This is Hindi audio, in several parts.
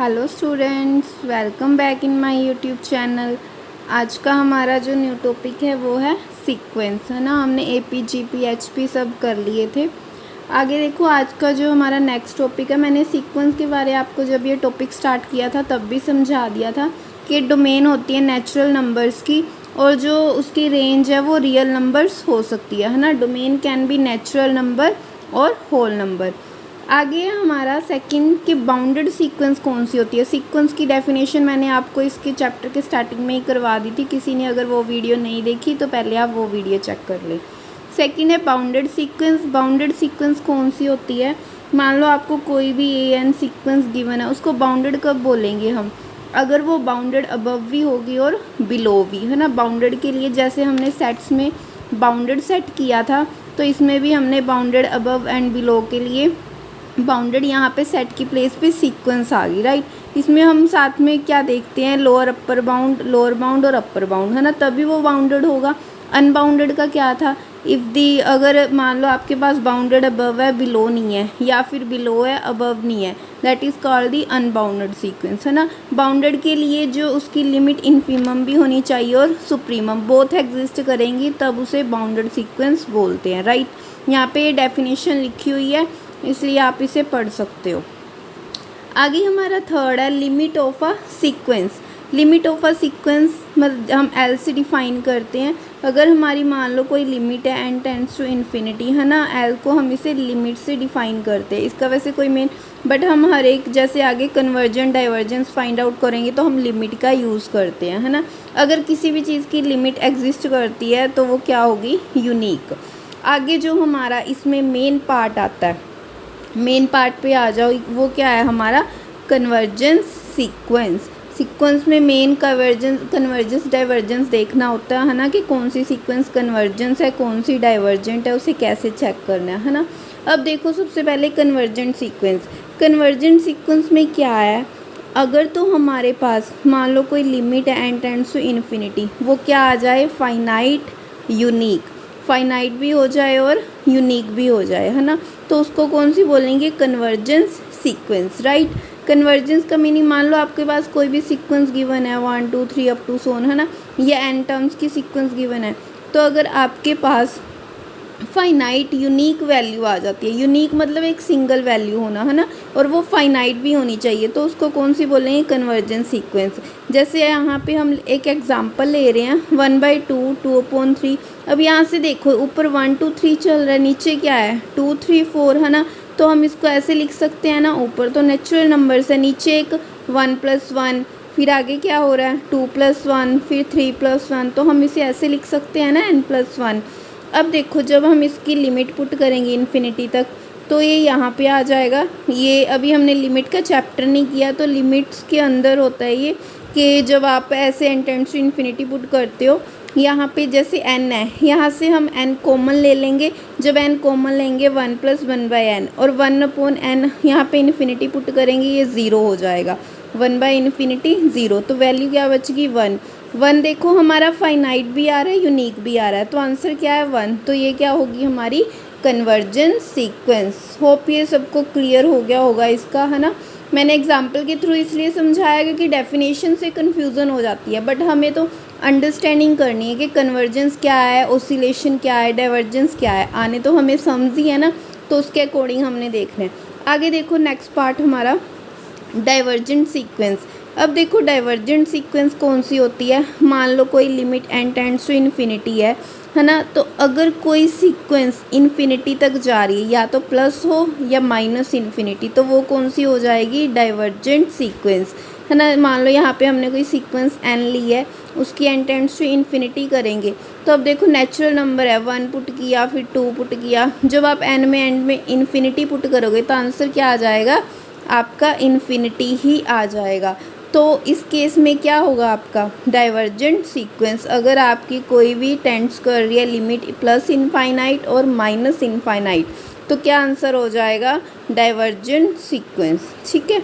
Hello students, welcome back in my YouTube channel. आज का हमारा जो न्यू टॉपिक है वो है सीक्वेंस, है ना। हमने एपी जीपी एचपी सब कर लिए थे। आगे देखो, आज का जो हमारा नेक्स्ट टॉपिक है, मैंने सीक्वेंस के बारे आपको जब ये टॉपिक स्टार्ट किया था तब भी समझा दिया था कि डोमेन होती है नेचुरल नंबर्स की, और जो उसकी रेंज है वो रियल नंबर्स हो सकती है ना। Domain can be natural number और होल नंबर। आगे हमारा सेकंड की बाउंडेड सीक्वेंस कौन सी होती है। सीक्वेंस की डेफिनेशन मैंने आपको इसके चैप्टर के स्टार्टिंग में ही करवा दी थी। किसी ने अगर वो वीडियो नहीं देखी तो पहले आप वो वीडियो चेक कर लें। सेकंड है बाउंडेड सीक्वेंस। बाउंडेड सीक्वेंस कौन सी होती है। मान लो आपको कोई भी एन सीक्वेंस गिवन है, उसको बाउंडेड कब बोलेंगे हम, अगर वो बाउंडेड अबव भी होगी और बिलो भी, है ना। बाउंडेड के लिए जैसे हमने सेट्स में बाउंडेड सेट किया था, तो इसमें भी हमने बाउंडेड अबव एंड बिलो के लिए बाउंडेड यहाँ पे सेट की प्लेस पे सीक्वेंस आ गई, राइट। इसमें हम साथ में क्या देखते हैं, lower upper bound, lower bound और अपर बाउंड, है ना, तभी वो बाउंडेड होगा। अनबाउंडेड का क्या था, इफ़ दी, अगर मान लो आपके पास बाउंडेड अबव है बिलो नहीं है, या फिर बिलो है अबव नहीं है, that is called the unbounded sequence, है ना। बाउंडेड के लिए जो उसकी लिमिट इन्फीमम भी होनी चाहिए और सुप्रीमम, बोथ एग्जिस्ट करेंगी, तब उसे बाउंडेड सीक्वेंस बोलते हैं, राइट। यहाँ पे ये डेफिनेशन लिखी हुई है, इसलिए आप इसे पढ़ सकते हो। आगे हमारा थर्ड है limit of a sequence. Limit of a sequence मतलब हम एल से डिफाइन करते हैं। अगर हमारी मान लो कोई लिमिट है एन टेंड्स टू इन्फिनिटी, है ना, एल को हम इसे लिमिट से डिफाइन करते हैं। इसका वैसे कोई मेन, बट हम हर एक जैसे आगे कन्वर्जेंट डाइवर्जेंस फाइंड आउट करेंगे तो हम लिमिट का यूज़ करते हैं, है ना। अगर किसी भी चीज़ की लिमिट एग्जिस्ट करती है तो वो क्या होगी, यूनिक। आगे जो हमारा इसमें मेन पार्ट आता है, मेन पार्ट पे आ जाओ, वो क्या है हमारा कन्वर्जेंस सीक्वेंस। सीक्वेंस में मेन कन्वर्जेंस डाइवर्जेंस देखना होता है ना, कि कौन सी सीक्वेंस कन्वर्जेंस है, कौन सी डाइवर्जेंट है, उसे कैसे चेक करना है ना। अब देखो, सबसे पहले कन्वर्जेंट सीक्वेंस। कन्वर्जेंट सीक्वेंस में क्या है, अगर तो हमारे पास मान लो कोई लिमिट है एन टेंड्स टू इन्फिनिटी, वो क्या आ जाए, फाइनाइट यूनिक, फाइनाइट भी हो जाए और यूनिक भी हो जाए, है ना, तो उसको कौन सी बोलेंगे, कन्वर्जेंस सीक्वेंस, राइट। कन्वर्जेंस का मीनिंग, मान लो आपके पास कोई भी सीक्वेंस गिवन है 1 2 3 अप टू सोन, है ना, ये एन टर्म्स की सीक्वेंस गिवन है, तो अगर आपके पास फाइनाइट यूनिक वैल्यू आ जाती है, यूनिक मतलब एक सिंगल वैल्यू होना, है ना, और वो फाइनाइट भी होनी चाहिए, तो उसको कौन सी बोलेंगे, कन्वर्जेंस सीक्वेंस। जैसे यहाँ पे हम एक एग्जांपल ले रहे हैं 1/2 2/3। अब यहाँ से देखो, ऊपर 1 2 3 चल रहा है, नीचे क्या है 2 3 4, है ना, तो हम इसको ऐसे लिख सकते हैं ना, ऊपर तो नेचुरल नंबर्स है, नीचे एक 1 + 1, फिर आगे क्या हो रहा है 2 + 1, फिर 3 + 1, तो हम इसे ऐसे लिख सकते हैं ना, n+1। अब देखो, जब हम इसकी लिमिट पुट करेंगे इन्फिनिटी तक, तो ये यहाँ पे आ जाएगा। ये अभी हमने लिमिट का चैप्टर नहीं किया, तो लिमिट्स के अंदर होता है ये, कि जब आप ऐसे n tends to infinity put करते हो, यहाँ पे जैसे n है, यहाँ से हम n कॉमन ले लेंगे। जब n कॉमन लेंगे 1 + 1/n, और 1/n यहाँ पे इन्फिनिटी पुट करेंगे, ये 0 हो जाएगा, 1/∞ 0, तो वैल्यू क्या बचेगी 1। 1 देखो हमारा फाइनाइट भी आ रहा है, यूनिक भी आ रहा है, तो आंसर क्या है 1, तो ये क्या होगी हमारी कन्वर्जेंस सीक्वेंस। होप ये सबको क्लियर हो गया होगा इसका, है ना। मैंने एग्जाम्पल के थ्रू इसलिए समझाया क्योंकि डेफिनेशन से कन्फ्यूज़न हो जाती है, बट हमें तो अंडरस्टैंडिंग करनी है कि कन्वर्जेंस क्या है, ओसिलेशन क्या है, डाइवर्जेंस क्या है, आने तो हमें समझ ही है ना, तो उसके अकॉर्डिंग हमने देखना है। आगे देखो, नेक्स्ट पार्ट हमारा डाइवर्जेंट सीक्वेंस। अब देखो, डाइवर्जेंट सीक्वेंस कौन सी होती है, मान लो कोई limit n tends to infinity है ना, तो अगर कोई सीक्वेंस इन्फिनिटी तक जा रही है, या तो प्लस हो या -∞, तो वो कौन सी हो जाएगी, डाइवर्जेंट सीक्वेंस, है ना। मान लो यहाँ पे हमने कोई सीक्वेंस n ली है, उसकी n टेंड्स टू इन्फिनिटी करेंगे, तो अब देखो नेचुरल नंबर है, 1 पुट किया, फिर 2 पुट किया, जब आप n में एंड में इन्फिनिटी पुट करोगे तो आंसर क्या आ जाएगा, आपका इन्फिनिटी ही आ जाएगा। तो इस केस में क्या होगा आपका डाइवर्जेंट सीक्वेंस, अगर आपकी कोई भी टेंड्स कर रही है लिमिट +∞ और -∞, तो क्या आंसर हो जाएगा, डाइवर्जेंट सीक्वेंस, ठीक है।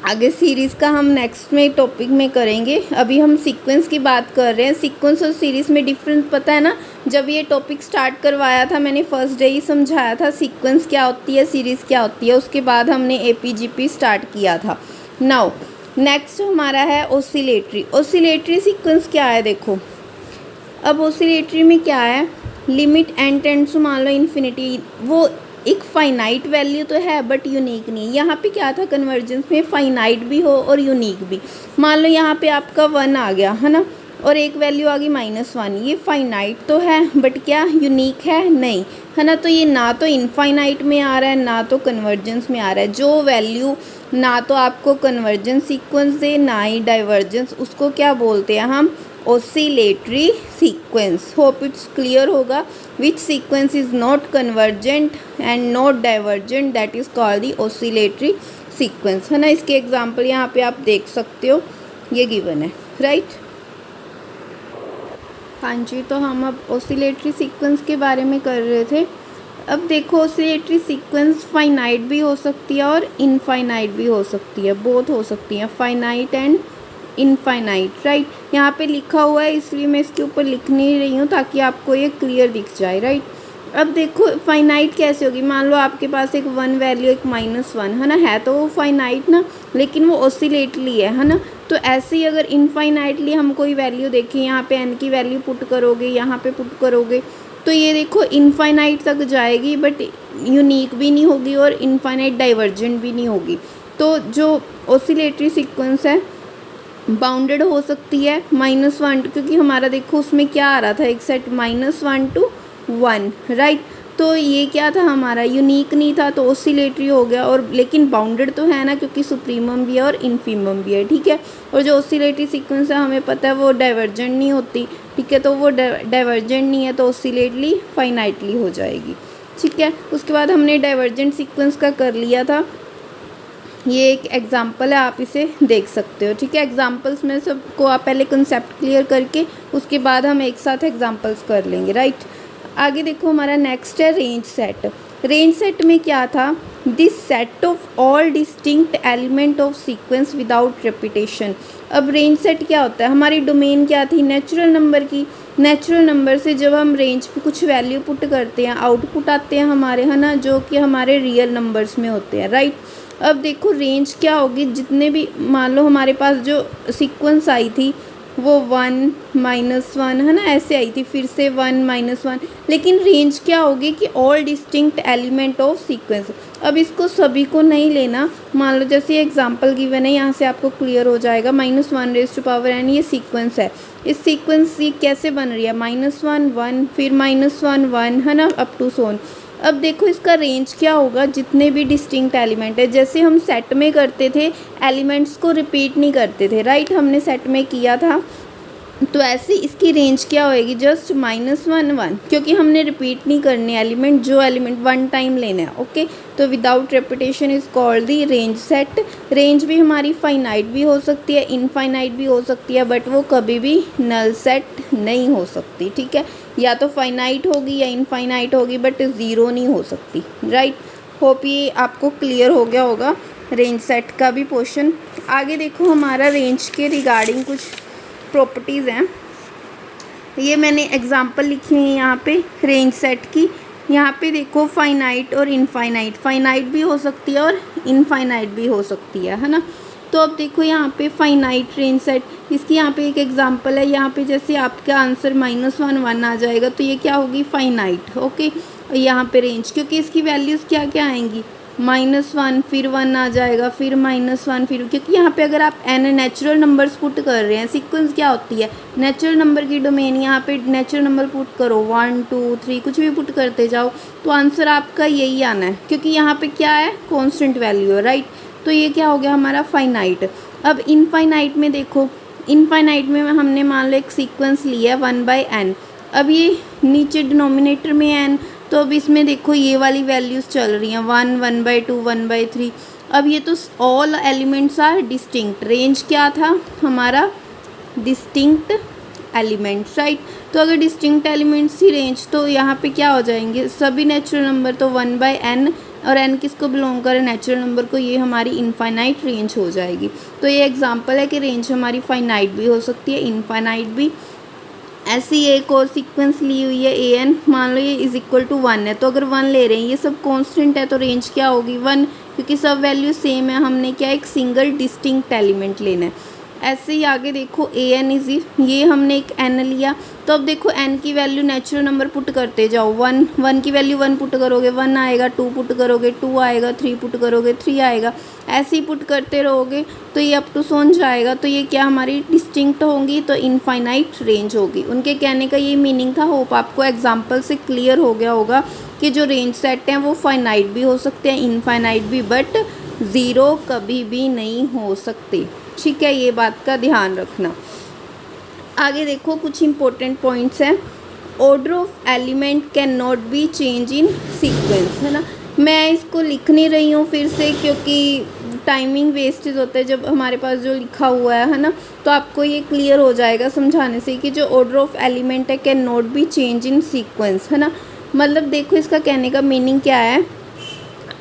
आगे सीरीज़ का हम नेक्स्ट में टॉपिक में करेंगे, अभी हम सीक्वेंस की बात कर रहे हैं। सीक्वेंस और सीरीज़ में डिफरेंस पता है ना, जब ये टॉपिक स्टार्ट करवाया था मैंने फर्स्ट डे ही समझाया था सीक्वेंस क्या होती है, सीरीज़ क्या होती है, उसके बाद हमने एपीजीपी स्टार्ट किया था। नाउ नेक्स्ट हमारा है ऑसिलेटरी। ऑसिलेटरी सीक्वेंस क्या है देखो, अब ऑसिलेटरी में क्या है, लिमिट एन टेंड्स टू मान लो इन्फिनिटी, वो एक फाइनाइट वैल्यू तो है बट यूनिक नहीं। यहाँ पे क्या था कन्वर्जेंस में, फाइनाइट भी हो और यूनिक भी। मान लो यहाँ पे आपका 1 आ गया है ना, और एक वैल्यू आ गई -1, ये फाइनाइट तो है बट क्या यूनिक है, नहीं है ना। तो ये ना तो इनफाइनाइट में आ रहा है ना तो कन्वर्जेंस में आ रहा है। जो वैल्यू ना तो आपको कन्वर्जेंस सीक्वेंस दे ना ही डाइवर्जेंस, उसको क्या बोलते हैं हम, oscillatory sequence. Hope it's clear होगा। Which sequence is not convergent and not divergent, that is called the oscillatory sequence, है ना। इसके एग्जांपल यहाँ पे आप देख सकते हो, ये गिवन है, राइट। हाँ जी, तो हम अब ऑसिलेटरी सीक्वेंस के बारे में कर रहे थे। अब देखो ऑसिलेटरी सीक्वेंस फाइनाइट भी हो सकती है और इनफाइनाइट भी हो सकती है, बोथ हो सकती हैं, फाइनाइट एंड इनफाइनाइट, राइट। यहाँ पे लिखा हुआ है इसलिए मैं इसके ऊपर लिख नहीं रही हूँ ताकि आपको ये क्लियर दिख जाए, राइट। अब देखो फाइनाइट कैसे होगी, मान लो आपके पास एक 1 वैल्यू एक -1 है ना, है तो वो फाइनाइट ना, लेकिन वो ऑसिलेटली है ना। तो ऐसे ही अगर इनफाइनाइटली हम कोई वैल्यू देखें, यहाँ पे n की वैल्यू पुट करोगे, यहाँ पे पुट करोगे, तो ये देखो इनफाइनाइट तक जाएगी बट यूनिक भी नहीं होगी और इनफाइनाइट डाइवर्जेंट भी नहीं होगी। तो जो ऑसिलेटरी सीक्वेंस है बाउंडेड हो सकती है -1, क्योंकि हमारा देखो उसमें क्या आ रहा था, एक सेट -1 to 1, राइट। तो ये क्या था हमारा, यूनिक नहीं था तो ऑसिलेटरी हो गया, और लेकिन बाउंडेड तो है ना क्योंकि सुप्रीमम भी है और इन्फीमम भी है, ठीक है। और जो ऑसिलेटरी सीक्वेंस है हमें पता है वो डाइवर्जेंट नहीं होती, ठीक है। तो वो डाइवर्जेंट नहीं है तो ऑसिलेटली फाइनाइटली हो जाएगी, ठीक है। उसके बाद हमने डाइवर्जेंट सीक्वेंस का कर लिया था, ये एक एग्जाम्पल है, आप इसे देख सकते हो, ठीक है। एग्जाम्पल्स में सबको आप पहले कंसेप्ट क्लियर करके उसके बाद हम एक साथ एग्जाम्पल्स कर लेंगे, राइट। आगे देखो हमारा नेक्स्ट है रेंज सेट। रेंज सेट में क्या था, this set of all distinct element of sequence without repetition. अब रेंज सेट क्या होता है, हमारी डोमेन क्या थी, नेचुरल नंबर की। नेचुरल नंबर से जब हम रेंज पे कुछ वैल्यू पुट करते हैं, आउटपुट आते हैं हमारे, है ना, जो कि हमारे रियल नंबर्स में होते हैं, राइट। अब देखो रेंज क्या होगी, जितने भी मान लो हमारे पास जो सीक्वेंस आई थी वो 1 -1 है ना, ऐसे आई थी, फिर से 1 -1, लेकिन रेंज क्या होगी कि all distinct element of sequence. अब इसको सभी को नहीं लेना, मान लो जैसे एग्जांपल गिवन है, यहाँ से आपको क्लियर हो जाएगा, -1n ये सीक्वेंस है। इस सीक्वेंस ये कैसे बन रही है, -1 1 फिर -1 1 है ना, अप टू सोन। अब देखो इसका रेंज क्या होगा, जितने भी डिस्टिंक्ट एलिमेंट है, जैसे हम सेट में करते थे एलिमेंट्स को रिपीट नहीं करते थे, राइट, हमने सेट में किया था, तो ऐसे इसकी रेंज क्या होएगी, जस्ट -1 1, क्योंकि हमने रिपीट नहीं करने एलिमेंट, जो एलिमेंट 1 टाइम लेना है, ओके। तो without repetition is called the range set. Range भी हमारी फाइनाइट भी हो सकती है, इनफाइनाइट भी हो सकती है, बट वो कभी भी नल सेट नहीं हो सकती, ठीक है। या तो फाइनाइट होगी या इनफाइनाइट होगी बट ज़ीरो नहीं हो सकती, राइट। होप ये आपको क्लियर हो गया होगा रेंज सेट का भी पोर्शन। आगे देखो हमारा रेंज के रिगार्डिंग कुछ प्रॉपर्टीज़ हैं, ये मैंने एग्जांपल लिखी है यहाँ पे रेंज सेट की। यहाँ पे देखो फाइनाइट और इनफाइनाइट, फाइनाइट भी हो सकती है और इनफाइनाइट भी हो सकती है ना। तो अब देखो यहाँ पे फाइनाइट रेंज सेट, इसकी यहाँ पे एक एग्जांपल है, यहाँ पे जैसे आपका आंसर -1 1 आ जाएगा तो ये क्या होगी, फाइनाइट, ओके। यहाँ पे रेंज, क्योंकि इसकी वैल्यूज़ क्या क्या आएंगी, -1 फिर 1 आ जाएगा, फिर -1 फिर, क्योंकि यहाँ पे अगर आप n नेचुरल नंबर्स पुट कर रहे हैं, सीक्वेंस क्या होती है, नेचुरल नंबर की डोमेन, यहाँ पे नेचुरल नंबर पुट करो 1 2 3 कुछ भी पुट करते जाओ तो आंसर आपका यही आना है, क्योंकि यहाँ पे क्या है, कॉन्स्टेंट वैल्यू है, राइट। तो ये क्या हो गया हमारा फाइनाइट। अब इनफाइनाइट में देखो, इनफाइनाइट में हमने मान लो एक सीक्वेंस लिया है 1/n, अब ये नीचे डिनोमिनेटर में n, तो अब इसमें देखो ये वाली वैल्यूज़ चल रही हैं 1 1/2 1/3। अब ये तो all elements are distinct, range क्या था हमारा, डिस्टिंक्ट एलिमेंट्स, राइट। तो अगर डिस्टिंक्ट एलिमेंट्स की रेंज, तो यहाँ पे क्या हो जाएंगे, सभी नेचुरल नंबर तो 1/n, और n किसको बिलोंग करे, नेचुरल नंबर को, ये हमारी इनफाइनाइट रेंज हो जाएगी। तो ये एग्जांपल है कि रेंज हमारी फाइनाइट भी हो सकती है, इनफाइनाइट भी। ऐसी एक और सीक्वेंस ली हुई है an, मान लो ये =1 है, तो अगर 1 ले रहे हैं, ये सब कांस्टेंट है तो रेंज क्या होगी 1, क्योंकि सब वैल्यू सेम है, हमने क्या एक सिंगल डिस्टिंक्ट एलिमेंट लेना है। ऐसे ही आगे देखो an इज, ये हमने एक n लिया, तो अब देखो n की वैल्यू नेचुरल नंबर पुट करते जाओ। 1 की वैल्यू 1 पुट करोगे 1 आएगा, 2 पुट करोगे 2 आएगा, 3 पुट करोगे 3 आएगा, ऐसे ही पुट करते रहोगे तो ये अप टू सोन जाएगा। तो ये क्या हमारी डिस्टिंक्ट होंगी, तो इनफाइनाइट रेंज होगी। उनके कहने का ये मीनिंग था। होप आपको एग्जाम्पल से क्लियर हो गया होगा कि जो रेंज सेट हैं वो फाइनाइट भी हो सकते हैं, इनफाइनाइट भी, बट ज़ीरो कभी भी नहीं हो सकते। ठीक है, ये बात का ध्यान रखना। आगे देखो कुछ इंपॉर्टेंट पॉइंट्स हैं। Order of element can not be change in sequence, है ना। मैं इसको लिख नहीं रही हूँ फिर से, क्योंकि टाइमिंग वेस्टेज होता है जब हमारे पास जो लिखा हुआ है ना, तो आपको ये क्लियर हो जाएगा समझाने से कि जो ऑर्डर ऑफ एलिमेंट है can not be change in sequence, है ना। मतलब देखो इसका कहने का मीनिंग क्या है।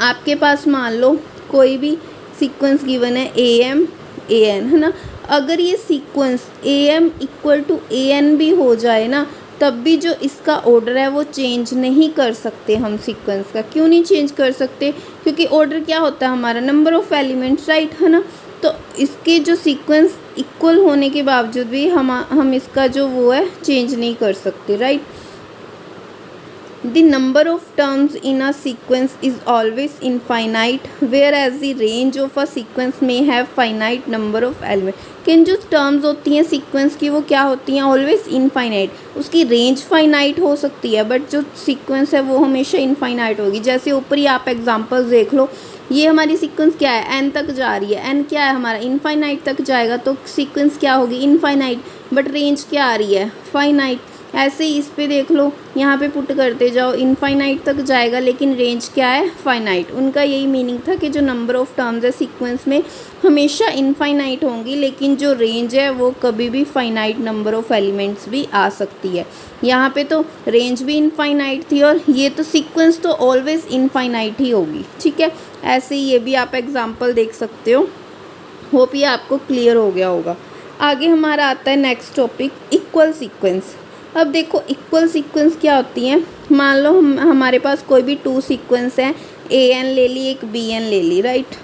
आपके पास मान लो कोई भी सीक्वेंस गिवन है AM AN, है ना। अगर ये sequence AM equal to AN भी हो जाए ना, तब भी जो इसका ऑर्डर है वो चेंज नहीं कर सकते हम सीक्वेंस का। क्यों नहीं चेंज कर सकते, क्योंकि ऑर्डर क्या होता है हमारा, नंबर ऑफ एलिमेंट्स, राइट, है ना। तो इसके जो सीक्वेंस इक्वल होने के बावजूद भी हम इसका जो वो है चेंज नहीं कर सकते, right. The number of terms in a sequence is always infinite, whereas the range of a sequence may have finite number of elements. किन जो टर्म्स होती हैं सीक्वेंस की वो क्या होती हैं, ऑलवेज इनफाइनाइट। उसकी रेंज फाइनाइट हो सकती है, बट जो सीक्वेंस है वो हमेशा इनफाइनाइट होगी। जैसे ऊपर ही आप एग्जांपल्स देख लो, ये हमारी सीक्वेंस क्या है, n तक जा रही है, n क्या है हमारा, इनफाइनाइट तक जाएगा, तो सीक्वेंस क्या होगी, इनफाइनाइट, बट रेंज क्या आ रही है, फाइनाइट। ऐसे ही इस पे देख लो, यहाँ पे पुट करते जाओ, इनफाइनाइट तक जाएगा लेकिन रेंज क्या है, फाइनाइट। उनका यही मीनिंग था कि जो नंबर ऑफ टर्म्स है सीक्वेंस में हमेशा इनफाइनाइट होंगी, लेकिन जो रेंज है वो कभी भी फाइनाइट नंबर ऑफ एलिमेंट्स भी आ सकती है। यहाँ पे तो रेंज भी इनफाइनाइट थी और ये तो सीक्वेंस तो ऑलवेज इनफाइनाइट ही होगी। ठीक है, ऐसे ही ये भी आप एग्जाम्पल देख सकते हो। होप ये आपको क्लियर हो गया होगा। आगे हमारा आता है नेक्स्ट टॉपिक, इक्वल सीक्वेंस। अब देखो इक्वल सीक्वेंस क्या होती हैं। मान लो हमारे पास कोई भी 2 सीक्वेंस हैं, AN ले ली, एक BN ले ली, राइट।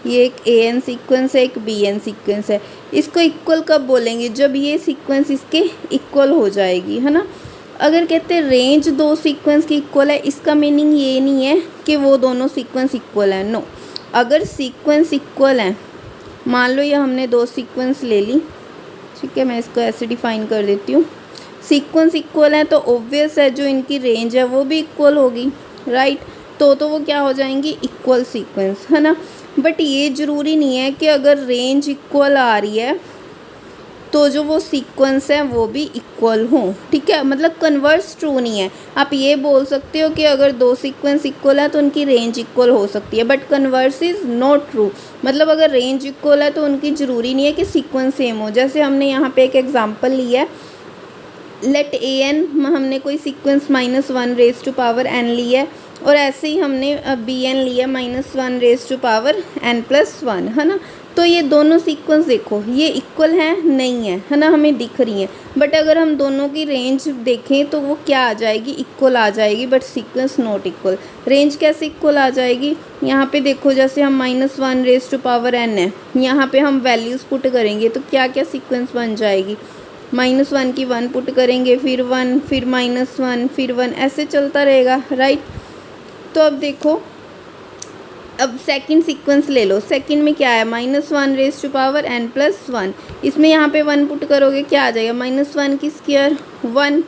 ये एक AN सीक्वेंस है, एक BN सीक्वेंस है। इसको इक्वल कब बोलेंगे, जब ये सीक्वेंस इसके इक्वल हो जाएगी, है ना। अगर कहते हैं रेंज 2 सीक्वेंस की इक्वल है, इसका मीनिंग ये नहीं है कि वो दोनों सीक्वेंस इक्वल हैं, नो। अगर सीक्वेंस इक्वल हैं, मान लो ये हमने 2 सीक्वेंस ले ली, ठीक है, मैं इसको ऐसे डिफाइन कर देती हूँ। सीक्वेंस इक्वल है तो ऑब्वियस है जो इनकी रेंज है वो भी इक्वल होगी, राइट। तो वो क्या हो जाएंगी, इक्वल सीक्वेंस, है ना। बट ये ज़रूरी नहीं है कि अगर रेंज इक्वल आ रही है तो जो वो सीक्वेंस है वो भी इक्वल हों। ठीक है, मतलब कन्वर्स ट्रू नहीं है। आप ये बोल सकते हो कि अगर 2 सीक्वेंस इक्वल है तो उनकी रेंज इक्वल हो सकती है, but converse is not true. मतलब अगर रेंज इक्वल है तो उनकी ज़रूरी नहीं है कि सीक्वेंस सेम हो। जैसे हमने यहाँ पे एक एग्जांपल लिया है, लेट AN, हमने कोई sequence -1 raise to power n ली है, और ऐसे ही हमने BN लिया -1 रेज़ टू पावर n+1, है ना। तो ये दोनों सीक्वेंस देखो ये इक्वल हैं, नहीं है ना, हमें दिख रही हैं। बट अगर हम दोनों की रेंज देखें तो वो क्या आ जाएगी, इक्वल आ जाएगी, but sequence not equal. Range कैसे इक्वल आ जाएगी, यहाँ पे देखो जैसे हम -1 रेज़ टू पावर n है, यहाँ पे हम वैल्यूज़ पुट करेंगे तो क्या क्या सीक्वेंस बन जाएगी, -1 की 1 पुट करेंगे, फिर 1, फिर -1, फिर 1, ऐसे चलता रहेगा, राइट। तो अब देखो, अब सेकंड सीक्वेंस ले लो। सेकंड में क्या है, -1 रेज़ टू पावर n+1। इसमें यहाँ पे 1 पुट करोगे क्या आ जाएगा, -1 की स्क्वायर 1,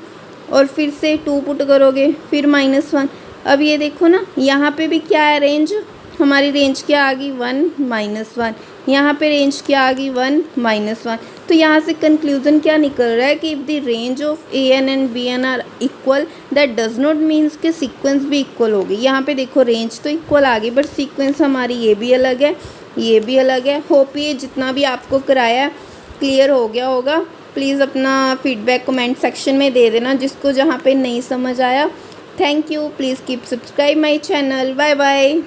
और फिर से 2 पुट करोगे, फिर -1। अब ये देखो ना, यहाँ पे भी क्या है, रेंज, हमारी रेंज क्या आ गई, 1 -1। यहाँ पे रेंज क्या आ गई, 1 -1। तो यहाँ से कंक्लूजन क्या निकल रहा है कि if the range of AN and BN are equal, that does not means कि सीक्वेंस भी इक्वल होगी। यहाँ पे देखो रेंज तो इक्वल आ गई, बट सीक्वेंस हमारी ये भी अलग है, ये भी अलग है। होप ये जितना भी आपको कराया क्लियर हो गया होगा। प्लीज़ अपना फीडबैक कमेंट सेक्शन में दे देना जिसको जहाँ पे नहीं समझ आया। Thank you, please keep subscribe my channel. Bye bye.